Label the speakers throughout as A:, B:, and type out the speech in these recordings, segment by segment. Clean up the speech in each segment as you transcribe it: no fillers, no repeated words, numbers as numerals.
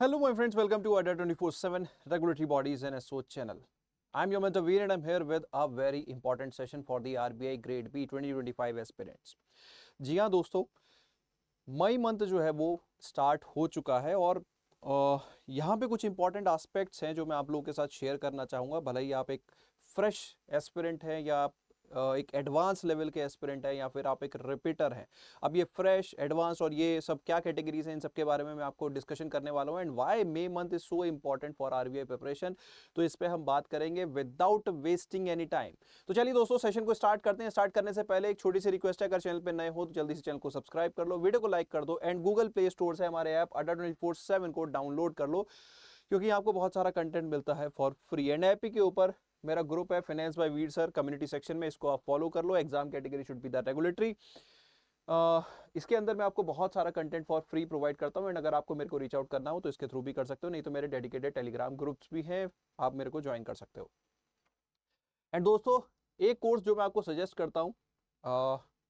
A: Hello, my friends. Welcome to ADA 24/7 Regulatory Bodies and SO channel. I'm your mentor Veer and I'm here with a very important session for the RBI Grade B 2025 aspirants. जी हाँ दोस्तों, मई month जो है वो start हो चुका है और यहाँ पे कुछ इंपॉर्टेंट एस्पेक्ट्स हैं जो मैं आप लोगों के साथ शेयर करना चाहूँगा। भले ही आप एक फ्रेश एस्पिरेंट हैं या आप एक एडवांस लेवल के एस्पिरेंट है या फिर आप एक रिपीटर हैं। अब ये फ्रेश, एडवांस और ये सब क्या कैटेगरीज हैं, इन सब के बारे में मैं आपको डिस्कशन करने वाला हूँ। And why May month is so important for RBI preparation, तो इस पे हम बात करेंगे विदाउट वेस्टिंग एनी टाइम। तो चलिए दोस्तों, सेशन को स्टार्ट करते हैं। स्टार्ट करने से पहले एक छोटी सी रिक्वेस्ट है, अगर चैनल पे नए हो तो जल्दी से चैनल को सब्सक्राइब कर लो, वीडियो को लाइक कर दो एंड गूगल प्ले स्टोर से हमारे ऐप अड्डा 24/7 को डाउनलोड कर लो, क्योंकि आपको बहुत सारा कंटेंट मिलता है फॉर फ्री। एंड ऐप के ऊपर मेरा ग्रुप है finance by Veer sir community section में, इसको आप फॉलो कर लो। Exam category should be the regulatory. इसके अंदर मैं आपको बहुत सारा कंटेंट फॉर फ्री प्रोवाइड करता हूँ। एंड अगर आपको मेरे को रीच आउट करना हो तो इसके थ्रू भी कर सकते हो, नहीं तो मेरे डेडिकेटेड टेलीग्राम ग्रुप्स भी हैं, आप मेरे को ज्वाइन कर सकते हो। एंड दोस्तों, एक कोर्स जो मैं आपको सजेस्ट करता हूँ,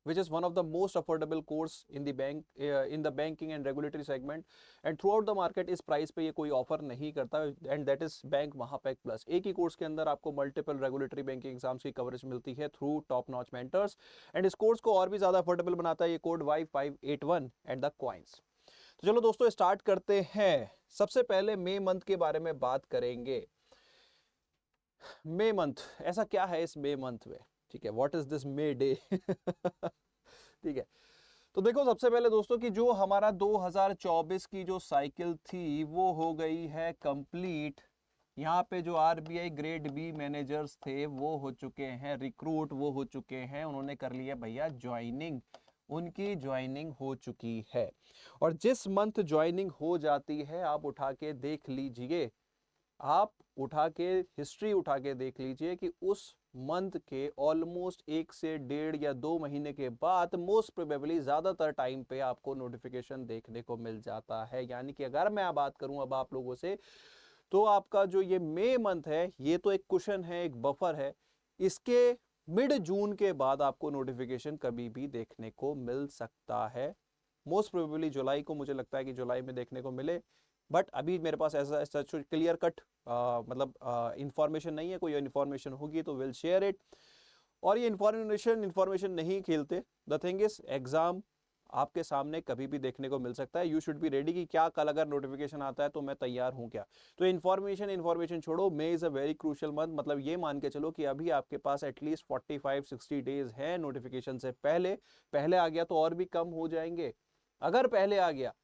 A: which is one of the most affordable course in the banking and regulatory segment, and throughout the market इस प्राइस पे ये कोई ऑफर नहीं करता, and that is bank Mahapack plus. एक ही कोर्स के अंदर आपको मल्टीपल रेगुलेटरी बैंकिंग एग्जाम्स की कवरेज मिलती है through top notch mentors. And इस कोर्स को और भी ज्यादा अफोर्डेबल बनाता है ये code Y581 and the coins. तो चलो दोस्तों, स्टार्ट करते हैं। सबसे पहले मे मंथ के बारे में बात करेंगे। मे मंथ ऐसा क्या है इस मे मंथ में, ठीक है, what is this may day. ठीक है, तो देखो सबसे पहले दोस्तों कि जो हमारा 2024 की जो साइकिल थी वो हो गई है कंप्लीट। यहाँ पे जो आरबीआई ग्रेड बी मैनेजर्स थे वो हो चुके हैं रिक्रूट, वो हो चुके हैं, उन्होंने कर लिया भैया ज्वाइनिंग, उनकी ज्वाइनिंग हो चुकी है। और जिस मंथ ज्वाइनिंग हो जाती है, आप उठा के देख लीजिए, आप उठा के हिस्ट्री उठा के देख लीजिए कि उस मंथ के ऑलमोस्ट 1 से 1.5 या 2 महीने के बाद मोस्ट प्रोबेबली ज्यादातर टाइम पे आपको नोटिफिकेशन देखने को मिल जाता है। यानी कि अगर मैं बात करूं अब आप लोगों से, तो आपका जो ये मई मंथ है ये तो एक कुशन है, एक बफर है। इसके मिड जून के बाद आपको नोटिफिकेशन कभी भी देखने को मिल सकता है। मोस्ट प्रोबेबली जुलाई को, मुझे लगता है कि जुलाई में देखने को मिले, बट अभी मेरे पास ऐसा क्लियर कट मतलब इंफॉर्मेशन नहीं है। कोई इंफॉर्मेशन होगी तो विल शेयर इट। और ये इंफॉर्मेशन नहीं खेलते। द थिंग इज, एग्जाम आपके सामने कभी भी देखने को मिल सकता है। यू शुड बी रेडी कि क्या कल अगर नोटिफिकेशन आता है तो मैं तैयार हूं क्या। तो इन्फॉर्मेशन छोड़ो, May is a very crucial month. मतलब ये मान के चलो कि अभी आपके पास एटलीस्ट 45-60 डेज है नोटिफिकेशन से पहले। पहले आ गया तो और भी कम हो जाएंगे, अगर पहले आ गया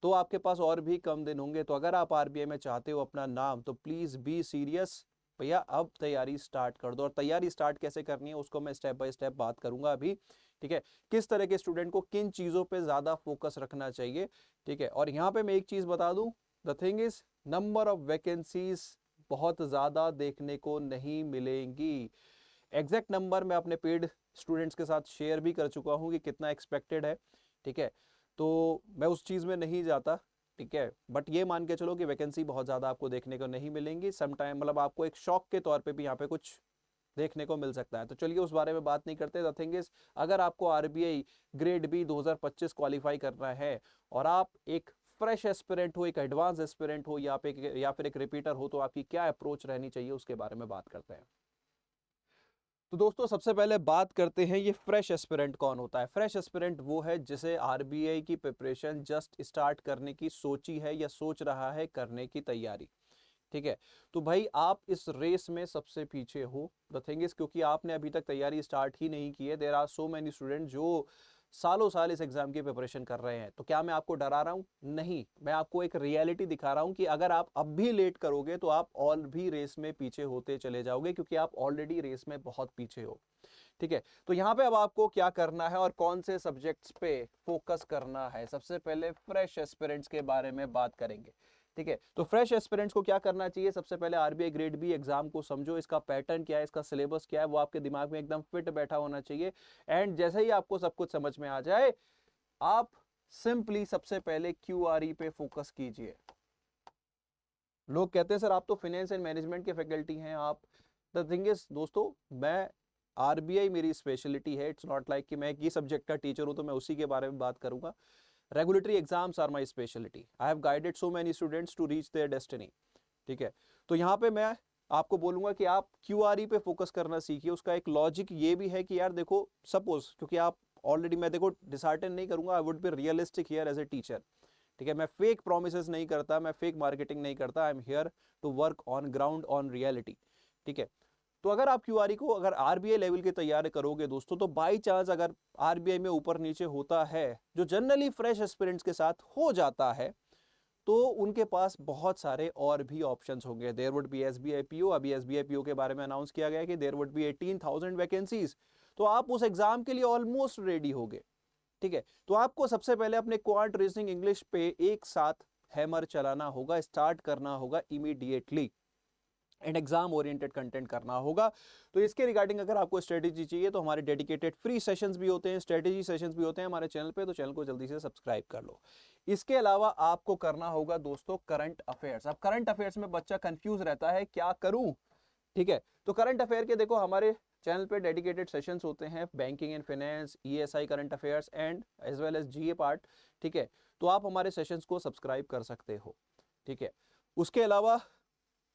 A: तो आपके पास और भी कम दिन होंगे। तो अगर आप आरबीआई में चाहते हो अपना नाम, तो प्लीज बी सीरियस भैया, अब तैयारी स्टार्ट कर दो। और तैयारी स्टार्ट कैसे करनी है उसको मैं स्टेप बाय स्टेप बात करूंगा अभी, ठीक है। किस तरह के स्टूडेंट को किन चीजों पे ज्यादा फोकस रखना चाहिए, ठीक है। और यहाँ पे मैं एक चीज बता दूं, the thing is, number of vacancies बहुत ज्यादा देखने को नहीं मिलेंगी। एग्जैक्ट नंबर मैं अपने पेड स्टूडेंट्स के साथ शेयर भी कर चुका हूं कि कितना एक्सपेक्टेड है, ठीक है। तो मैं उस चीज में नहीं जाता, ठीक है। बट ये मान के चलो कि वैकेंसी बहुत ज्यादा आपको देखने को नहीं मिलेंगी। सम टाइम मतलब आपको एक शॉक के तौर पे भी यहाँ पे कुछ देखने को मिल सकता है। तो चलिए उस बारे में बात नहीं करते। द थिंग इज, अगर आपको आरबीआई ग्रेड बी 2025 क्वालिफाई करना है और आप एक फ्रेश एस्पिरेंट हो, एक एडवांस एस्पिरेंट हो, या फिर एक रिपीटर हो, तो आपकी क्या अप्रोच रहनी चाहिए उसके बारे में बात करते हैं। तो दोस्तों सबसे पहले बात करते हैं ये फ्रेश एस्पिरेंट कौन होता है। फ्रेश एस्पिरेंट वो है जिसे आरबीआई की प्रिपरेशन जस्ट स्टार्ट करने की सोची है या सोच रहा है करने की तैयारी, ठीक है। तो भाई आप इस रेस में सबसे पीछे हो। द थिंग इज, क्योंकि आपने अभी तक तैयारी स्टार्ट ही नहीं की है। There are so many student जो सालों साल इस एग्जाम की प्रिपरेशन कर रहे हैं। तो क्या मैं आपको डरा रहा हूं? नहीं, मैं आपको एक रियलिटी दिखा रहा हूं कि अगर आप अब भी लेट करोगे तो आप और भी रेस में पीछे होते चले जाओगे, क्योंकि आप ऑलरेडी रेस में बहुत पीछे हो, ठीक है। तो यहाँ पे अब आपको क्या करना है और कौन से सब्जेक्ट्स पे फोकस करना है, सबसे पहले फ्रेश एस्पिरेंट्स के बारे में बात करेंगे, ठीक है। तो फ्रेश एस्पिरेंट्स को क्या करना चाहिए? सबसे पहले आरबीआई ग्रेड बी एग्जाम को समझो, इसका पैटर्न क्या है, इसका सिलेबस क्या है, वो आपके दिमाग में एकदम फिट बैठा होना चाहिए। एंड जैसे ही आपको सब कुछ समझ में आ जाए, आप सिंपली सबसे पहले क्यूआरई पे फोकस कीजिए। लोग कहते हैं सर आप तो फाइनेंस एंड मैनेजमेंट के फैकल्टी हैं आप। द थिंग इज दोस्तों, मैं आरबीआई मेरी स्पेशलिटी है। इट्स नॉट लाइक कि मैं एक ही सब्जेक्ट का टीचर हूं तो मैं उसी के बारे में बात करूंगा। Regulatory exams are my speciality, I have guided so many students to reach their destiny. ठीक है, तो यहाँ पे मैं आपको बोलूंगा कि आप क्यूआरई पे फोकस करना सीखिए। उसका एक लॉजिक ये भी है कि यार देखो, सपोज क्योंकि आप ऑलरेडी, मैं देखो डिसहार्टन नहीं करूंगा, I would be realistic here as a teacher. ठीक है, मैं फेक प्रोमिसेस नहीं करता, मैं फेक मार्केटिंग नहीं करता, I am here to work on ground on reality. ठीक है, तो अगर आप क्यूआरई को अगर आरबीआई लेवल की तैयारी करोगे दोस्तों, तो बाई चांस अगर आरबीआई में ऊपर नीचे होता है, जो जनरली फ्रेश एस्पिरेंट्स के साथ हो जाता है, तो उनके पास बहुत सारे और भी ऑप्शंस होंगे। There would be SBI PO, अभी एसबीआई पीओ के बारे में अनाउंस किया गया है कि देयर वुड बी 18,000 वैकेंसीज, तो आप उस एग्जाम के लिए ऑलमोस्ट रेडी होगे। ठीक है, तो आपको सबसे पहले अपने क्वांट रीजनिंग इंग्लिश पे एक साथ हैमर चलाना होगा, स्टार्ट करना होगा immediately, and exam oriented content करना होगा। तो इसके रिगार्डिंग अगर आपको स्ट्रेटेजी चाहिए तो हमारे डेडिकेटेड फ्री सेशंस भी होते हैं, स्ट्रेटेजी सेशंस भी होते हैं हमारे चैनल पे, तो चैनल को जल्दी से सब्सक्राइब कर लो। इसके अलावा आपको करना होगा दोस्तों करंट अफेयर्स। अब करंट अफेयर्स में बच्चा कंफ्यूज रहता है, क्या करूं? ठीक है, तो करंट अफेयर के देखो हमारे चैनल पे डेडिकेटेड सेशंस होते हैं, banking and finance, ESI current affairs and as well as GA part. ठीक है, तो आप हमारे सेशंस को सब्सक्राइब कर सकते हो। ठीक है, उसके अलावा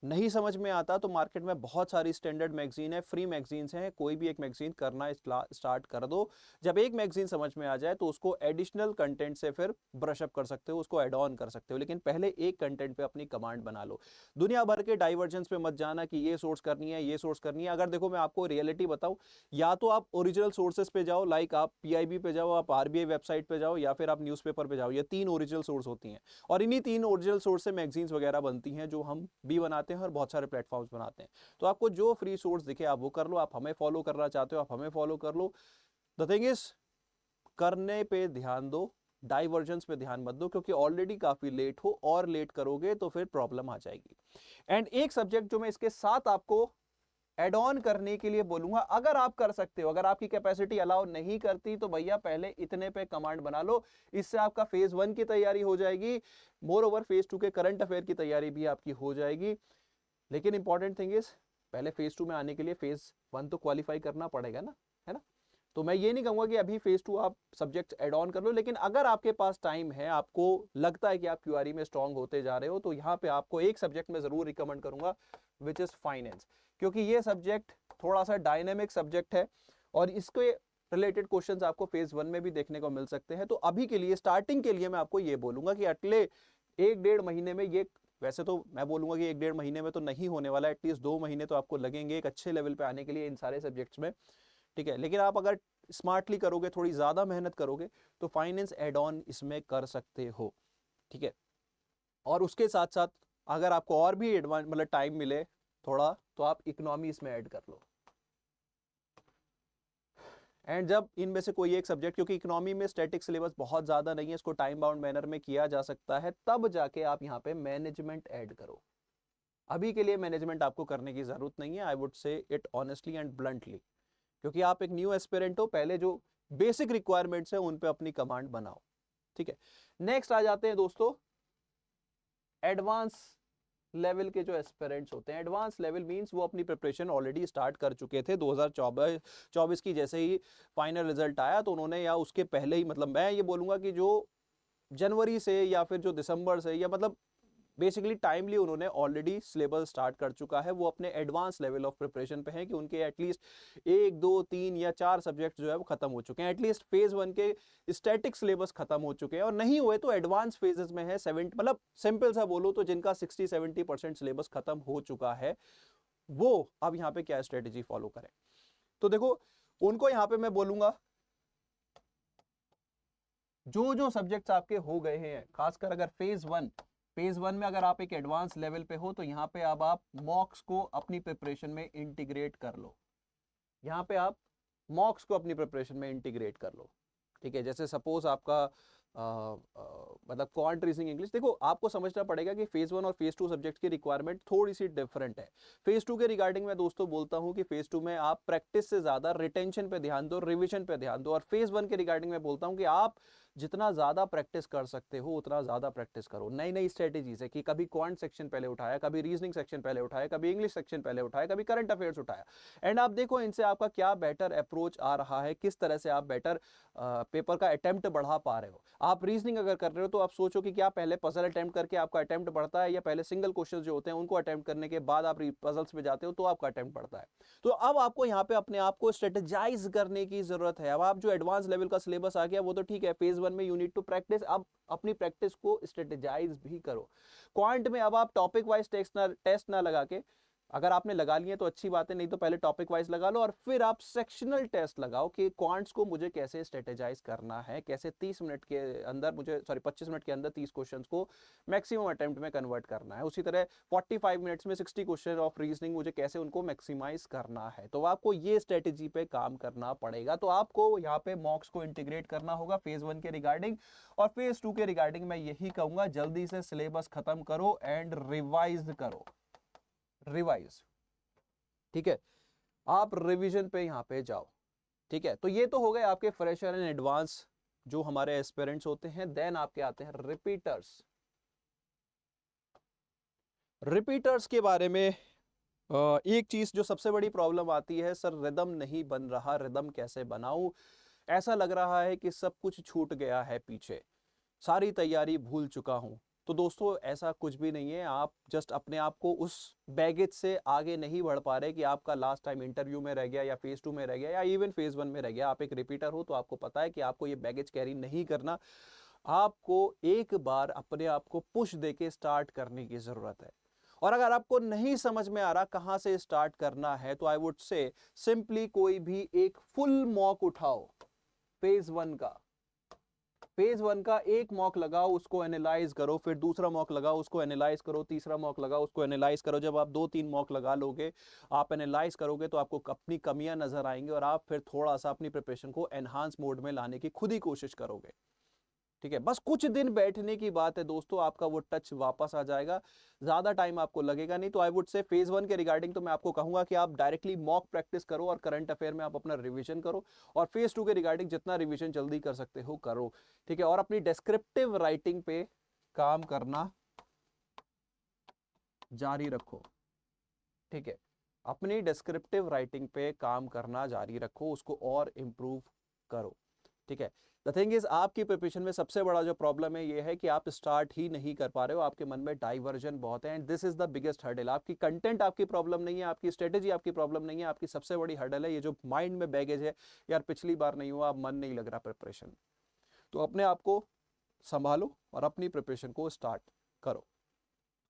A: नहीं समझ में आता तो मार्केट में बहुत सारी स्टैंडर्ड मैगजीन है, फ्री मैगजीन्स हैं, कोई भी एक मैगजीन करना स्टार्ट कर दो। जब एक मैगजीन समझ में आ जाए तो उसको एडिशनल कंटेंट से फिर ब्रश अप कर सकते हो, उसको ऐड ऑन कर सकते हो, लेकिन पहले एक कंटेंट पे अपनी कमांड बना लो। दुनिया भर के डाइवर्जेंस पे मत जाना कि ये सोर्स करनी है, ये सोर्स करनी है। अगर देखो मैं आपको रियलिटी बताऊं, या तो आप ओरिजिनल सोर्सेज पे जाओ, लाइक आप पीआईबी पे जाओ, आप आरबीआई वेबसाइट पे जाओ, या फिर आप न्यूज़पेपर पे जाओ। ये 3 ओरिजिनल सोर्स होती हैं, और इन्हीं 3 ओरिजिनल सोर्स से मैगजीन्स वगैरह बनती हैं, जो हम भी बनाते हैं और बहुत सारे प्लेटफॉर्म्स बनाते हैं। तो आपको जो फ्री सोर्स दिखे आप वो कर लो, आप हमें फॉलो करना चाहते हो आप हमें फॉलो कर लो। द थिंग इज, करने पे ध्यान दो, डाइवर्जेंस पे ध्यान मत दो, क्योंकि ऑलरेडी काफी लेट हो, और लेट करोगे तो फिर प्रॉब्लम आ जाएगी। एंड एक सब्जेक्ट जो मैं इसके साथ आपको एड ऑन करने के लिए बोलूंगा, अगर आप कर सकते हो, अगर आपकी कैपेसिटी अलाउ नहीं करती तो भैया पहले इतने पे कमांड बना लो, इससे आपका फेज 1 की तैयारी हो जाएगी, मोर ओवर फेज 2 के करंट अफेयर की तैयारी भी आपकी हो जाएगी। लेकिन इंपॉर्टेंट थिंग इज, पहले फेज 2 में आने के लिए फेज 1 तो क्वालिफाई करना पड़ेगा ना, है ना? तो मैं ये नहीं कहूंगा कि अभी फेज 2 आप सब्जेक्ट एड ऑन कर लो, लेकिन अगर आपके पास टाइम है, आपको लगता है कि आप क्यूआरई में स्ट्रांग होते जा रहे हो, तो यहाँ पे आपको एक सब्जेक्ट में जरूर रिकमेंड करूंगा, विच इज फाइनेंस, क्योंकि ये सब्जेक्ट थोड़ा सा डायनेमिक सब्जेक्ट है, और इसके रिलेटेड क्वेश्चंस आपको फेज 1 में भी देखने को मिल सकते हैं। तो अभी के लिए, स्टार्टिंग के लिए मैं आपको ये बोलूंगा कि अगले 1-1.5 महीने में, ये वैसे तो मैं बोलूंगा कि 1-1.5 महीने में तो नहीं होने वाला, एटलीस्ट 2 महीने तो आपको लगेंगे एक अच्छे लेवल पे आने के लिए इन सारे सब्जेक्ट्स में। ठीक है, लेकिन आप अगर स्मार्टली करोगे, थोड़ी ज्यादा मेहनत करोगे, तो फाइनेंस एड ऑन इसमें कर सकते हो। ठीक है, और उसके साथ साथ अगर आपको और भी एडवांस मतलब टाइम मिले थोड़ा, तो आप इकोनॉमी इसमें ऐड कर लो। एंड जब इनमें से कोई एक सब्जेक्ट, क्योंकि इकोनॉमी में स्टैटिक सिलेबस बहुत ज्यादा नहीं है, इसको टाइम बाउंड मैनर में किया जा सकता है, तब जाके आप यहाँ पे मैनेजमेंट ऐड करो। अभी के लिए मैनेजमेंट आपको करने की जरूरत नहीं है, I would say it honestly and bluntly, क्योंकि आप एक न्यू एस्पिरेंट हो, पहले जो बेसिक रिक्वायरमेंट्स है उन पे अपनी कमांड बनाओ। ठीक है, नेक्स्ट आ जाते हैं दोस्तों एडवांस लेवल के जो एस्पिरेंट्स होते हैं। एडवांस लेवल मींस वो अपनी प्रिपरेशन ऑलरेडी स्टार्ट कर चुके थे, 2024 की जैसे ही फाइनल रिजल्ट आया तो उन्होंने, या उसके पहले ही, मतलब मैं ये बोलूंगा कि जो जनवरी से या फिर जो दिसंबर से, या मतलब बेसिकली टाइमली उन्होंने ऑलरेडी सिलेबस स्टार्ट कर चुका है, वो अपने एडवांस लेवल ऑफ प्रिपरेशन पे हैं कि उनके एटलीस्ट 1, 2, 3 या 4 सब्जेक्ट जो है वो खत्म हो चुके हैं, एटलीस्ट फेज 1 के स्टैटिक सिलेबस खत्म हो चुके हैं, और नहीं हुए तो एडवांस फेजेस में है 70, मतलब सिंपल सा बोलो तो जिनका 60-70% सिलेबस खत्म हो चुका है, वो अब यहाँ पे क्या स्ट्रेटेजी फॉलो करें। तो देखो, उनको यहाँ पे मैं बोलूंगा, जो जो सब्जेक्ट्स आपके हो गए हैं, खासकर अगर फेज 1 में अगर आप एक एडवांस लेवल पे हो, तो यहाँ पे अब आप मॉक्स को अपनी प्रिपरेशन में इंटीग्रेट कर लो। यहाँ पे आप मॉक्स को अपनी प्रिपरेशन में इंटीग्रेट कर लो। ठीक है, जैसे सपोज आपका मतलब क्वांट रीजनिंग इंग्लिश, देखो आपको समझना पड़ेगा कि फेज 1 और फेज 2 सब्जेक्ट की रिक्वायरमेंट थोड़ी सी डिफरेंट है। फेज 2 के रिगार्डिंग मैं दोस्तों बोलता हूँ कि फेज 2 में आप प्रैक्टिस से ज्यादा रिटेंशन पे ध्यान दो, रिविजन पे ध्यान दो, और फेज 1 के रिगार्डिंग में बोलता हूँ कि आप जितना ज़्यादा प्रैक्टिस कर सकते हो उतना ज़्यादा प्रैक्टिस करो। नई नई स्ट्रेटेजीज है कि कभी क्वांट सेक्शन पहले उठाया, कभी रीजनिंग सेक्शन पहले उठाया, कभी इंग्लिश सेक्शन पहले उठाया, कभी करंट अफेयर्स उठाया, एंड आप देखो इनसे आपका क्या बेटर अप्रोच आ रहा है, किस तरह से आप बेटर पेपर का अटेम्प्ट बढ़ा पा रहे हो। आप रीजनिंग अगर कर रहे हो तो आप सोचो कि क्या पहले पजल अटेम्प्ट करके आपका अटेम्प्ट बढ़ता है, या पहले सिंगल क्वेश्चन जो होते हैं उनको अटेम्प्ट करने के बाद आप पजल्स में जाते हो तो आपका अटेम्प्ट बढ़ता है। तो अब आपको यहाँ पे अपने आप को स्ट्रेटेजाइज करने की जरूरत है। अब आप जो एडवांस लेवल का सिलेबस आ गया वो तो ठीक है, फेज 1 में यू नीड टू प्रैक्टिस, अब अपनी प्रैक्टिस को स्ट्रेटेजाइज भी करो। क्वांट में अब आप टॉपिक वाइज टेस्ट ना लगा के, अगर आपने लगा लिए तो अच्छी बात है, नहीं तो पहले टॉपिक वाइज लगा लो और फिर आप सेक्शनल टेस्ट लगाओ कि क्वांट्स को मुझे कैसे स्ट्रेटेजाइज करना है, कैसे 30 मिनट के अंदर मुझे 25 मिनट के अंदर 30 क्वेश्चंस को मैक्सिमम अटेम्प्ट में कन्वर्ट करना है। उसी तरह 45 मिनट्स में 60 क्वेश्चन ऑफ रीजनिंग मुझे कैसे उनको मैक्सिमाइज करना है। तो आपको ये स्ट्रेटेजी पे काम करना पड़ेगा। तो आपको यहाँ पे मॉक्स को इंटीग्रेट करना होगा फेज 1 के रिगार्डिंग, और फेज 2 के रिगार्डिंग मैं यही कहूंगा जल्दी से सिलेबस खत्म करो एंड रिवाइज करो, रिवाइज। ठीक है, आप रिवीजन पे यहां पे जाओ। ठीक है, तो ये तो हो गए आपके फ्रेशर एंड एडवांस जो हमारे एस्पिरेंट्स होते हैं। देन आपके आते हैं रिपीटर्स। रिपीटर्स के बारे में एक चीज जो सबसे बड़ी प्रॉब्लम आती है, सर रिदम नहीं बन रहा, रिदम कैसे बनाऊं, ऐसा लग रहा है कि सब कुछ छूट गया है पीछे, सारी तैयारी भूल चुका हूं। तो दोस्तों ऐसा कुछ भी नहीं है, आप जस्ट अपने आप को उस बैगेज से आगे नहीं बढ़ पा रहे कि आपका लास्ट टाइम इंटरव्यू में रह गया या फेज 2 में रह गया या इवन फेज 1 में रह गया। आप एक रिपीटर हो तो आपको पता है कि आपको ये बैगेज कैरी नहीं करना, आपको एक बार अपने आप को पुश देके स्टार्ट करने की जरूरत है। और अगर आपको नहीं समझ में आ रहा कहां से स्टार्ट करना है तो आई वुड से सिंपली कोई भी एक फुल मॉक उठाओ फेज 1 का। फेज 1 का एक मॉक लगाओ, उसको एनालाइज करो, फिर दूसरा मॉक लगाओ, उसको एनालाइज करो, तीसरा मॉक लगाओ, उसको एनालाइज करो। जब आप 2-3 मॉक लगा लोगे, आप एनालाइज करोगे तो आपको अपनी कमियां नजर आएंगी और आप फिर थोड़ा सा अपनी प्रिपरेशन को एनहांस मोड में लाने की खुद ही कोशिश करोगे। ठीक है, बस कुछ दिन बैठने की बात है दोस्तों, आपका वो टच वापस आ जाएगा, ज्यादा टाइम आपको लगेगा नहीं। तो आई वुड से फेज 1 के रिगार्डिंग तो मैं आपको कहूंगा कि आप डायरेक्टली मॉक प्रैक्टिस करो और करंट अफेयर में आप अपना रिवीजन करो, और फेज 2 के रिगार्डिंग जितना रिवीजन जल्दी कर सकते हो करो। ठीक है, और अपनी डिस्क्रिप्टिव राइटिंग पे काम करना जारी रखो। ठीक है, अपनी डिस्क्रिप्टिव राइटिंग पे काम करना जारी रखो, उसको और इम्प्रूव करो। ठीक है, द थिंग इज आपकी प्रिपरेशन में सबसे बड़ा जो प्रॉब्लम है ये है कि आप स्टार्ट ही नहीं कर पा रहे हो, आपके मन में डाइवर्जन बहुत है, and this is the biggest hurdle. आपकी कंटेंट आपकी प्रॉब्लम नहीं है, आपकी स्ट्रेटेजी आपकी प्रॉब्लम नहीं है, आपकी सबसे बड़ी हर्डल है ये जो माइंड में बैगेज है, यार पिछली बार नहीं हुआ, अब मन नहीं लग रहा प्रिपरेशन। तो अपने आप को संभालो और अपनी प्रिपरेशन को स्टार्ट करो।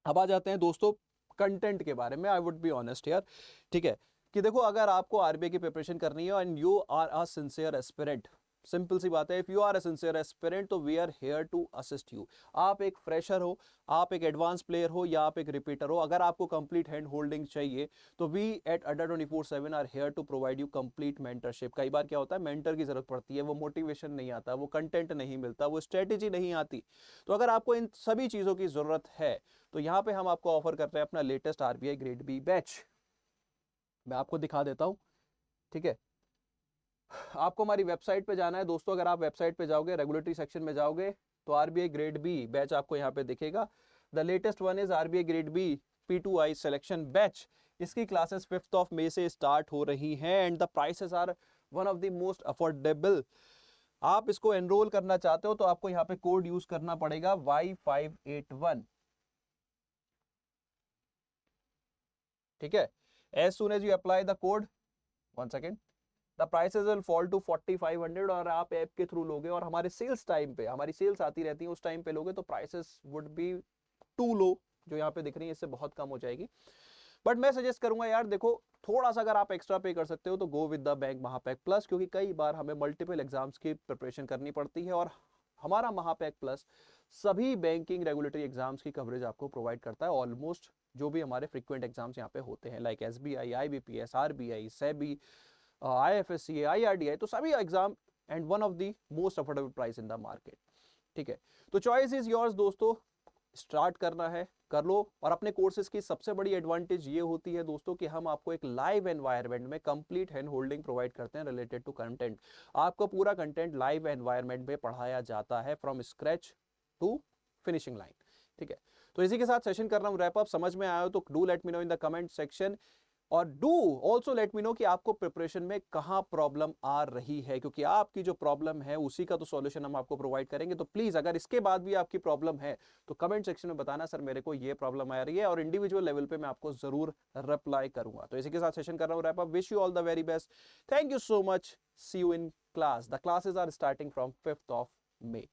A: अब आ जाते हैं दोस्तों कंटेंट के बारे में। आई वुड बी ऑनेस्ट यार, ठीक है, कि देखो अगर आपको आरबीआई की प्रिपरेशन करनी है and you are a sincere aspirant, simple सी बात है, if you are a sincere aspirant तो we are here to assist you. आप एक फ्रेशर हो, आप एक एडवांस प्लेयर हो, या आप एक रिपीटर हो, अगर आपको कंप्लीट हैंड होल्डिंग चाहिए तो we at Adda 24/7 are here to provide you complete mentorship. कई बार क्या होता है, मेंटर की जरूरत पड़ती है, वो मोटिवेशन नहीं आता, वो कंटेंट नहीं मिलता, वो स्ट्रेटेजी नहीं आती। तो अगर आपको इन सभी चीज़ों की जरूरत है तो यहाँ पे हम आपको ऑफर कर रहे हैं अपना latest RBI grade B batch. मैं आपको दिखा देता हूँ। ठीक है, आपको हमारी वेबसाइट पे जाना है दोस्तों। अगर आप वेबसाइट पे जाओगे, रेगुलेटरी सेक्शन में जाओगे तो आरबीआई ग्रेड बी बैच आपको यहाँ पे दिखेगा। The latest one is RBI grade B P2I selection batch. इसकी क्लासेस 5 मई से स्टार्ट हो रही हैं and the prices are one of the most affordable. आप इसको एनरोल करना चाहते हो तो आपको यहाँ पे कोड यूज करना पड़ेगा Y581। ठीक है, as soon as you apply the code, 1 second, the prices will fall to 4500। और आप ऐप के थ्रू लोगे और हमारे सेल्स टाइम पे, हमारी सेल्स आती रहती है, उस टाइम पे लोगे तो prices would be to low, जो यहाँ पे दिख रही है इससे बहुत कम हो जाएगी। बट मैं सजेस्ट करूंगा यार, देखो थोड़ा सा अगर आप एक्स्ट्रा पे कर सकते हो तो go with the bank Mahapack plus, क्योंकि कई बार हमें मल्टीपल एग्जाम्स की प्रिपरेशन करनी पड़ती है और हमारा महापैक प्लस सभी बैंकिंग रेगुलेटरी एग्जाम्स की कवरेज आपको प्रोवाइड करता है। ऑलमोस्ट जो भी हमारे फ्रीक्वेंट एग्जाम्स यहाँ पे होते हैं like SBI, IBPS, RBI, SEBI, IFSCA, IRDI, तो सभी exam and one of the most affordable price in the market. ठीक है, तो चॉइस इज योर्स दोस्तों, स्टार्ट करना है कर लो। और अपने कोर्सेज की सबसे बड़ी एडवांटेज ये होती है दोस्तों कि हम आपको एक लाइव एनवायरनमेंट में कंप्लीट हैंड होल्डिंग प्रोवाइड करते हैं रिलेटेड टू कंटेंट। आपको पूरा कंटेंट लाइव एनवायरनमेंट में पढ़ाया जाता है from scratch to finishing line. ठीक है, तो इसी के साथ सेशन कर रहा हूं रैप अप। समझ में आया हो तो do let me know in the comment section, और do also let me know कि आपको प्रिपरेशन में कहां प्रॉब्लम आ रही है, क्योंकि आपकी जो प्रॉब्लम है उसी का तो सॉल्यूशन हम आपको प्रोवाइड करेंगे। तो प्लीज अगर इसके बाद भी आपकी प्रॉब्लम है तो कमेंट सेक्शन में बताना, सर मेरे को ये प्रॉब्लम आ रही है, और इंडिविजुअल लेवल पे मैं आपको जरूर रिप्लाई करूंगा। तो इसी के साथ सेशन कर रहा हूं wrap up. Wish you all the very best, thank you so much, see you in class. The classes are starting from 5th of May।